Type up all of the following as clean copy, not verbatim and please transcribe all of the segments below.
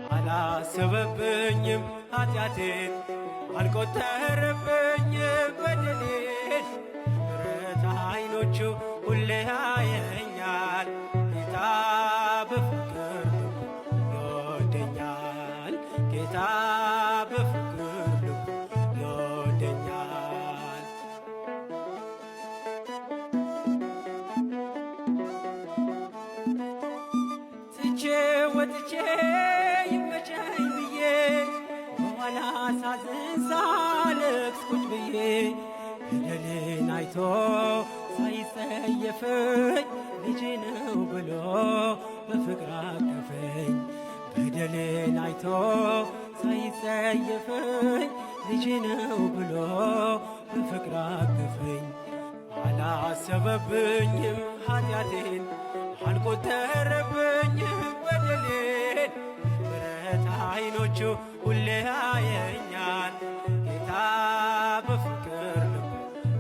አላሰበብኝም ኃጢአቴን አልቆጠረብኝም በደሌን ምሕረት ዓይኖቹ ሁሌ ያየኛል ጌታ በፍቅር ልቡ ይወደኛል ጌታ በፍቅር ልቡ ይወደኛል። ትቼ ወጥቼ ይመቸኝ ብዬ በኋላ ሳዝን ሳለቅስ ቁጭ ብዬ በደሌን አይቶ ሳይጸየፈኝ ልጄ ነው ብሎ በፍቅር አቀፈኝ። በደሌን አይቶ ሳይጸየፈኝ ልጄ ነው ብሎ በፍቅር አቀፈኝ። አላሰበብኝም ኃጢአቴን አልቆጠረብኝም በደሌን ምሕረት ዓይኖቹ ሁሌ ያየኛል ጌታ በፍቅር ልቡ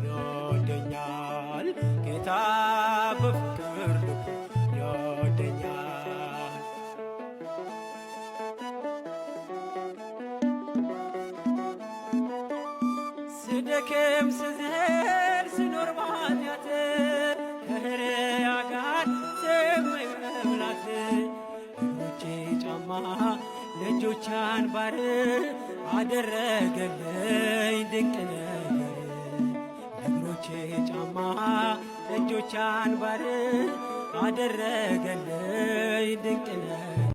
ይወደኛል ጌታ በፍቅር ልቡ ይወደኛል። ስደክም ስዝል ስኖር በኃጢአት ከእሪያ ጋር ሰማይ መብላት እግሮቼ ጫማ ለእጆቼ አንባር አደረገልኝ ድንቅ ነገር። ለእግሮቼ ጫማ ለእጆቼ አንባር አደረገልኝ ድንቅ ነገር።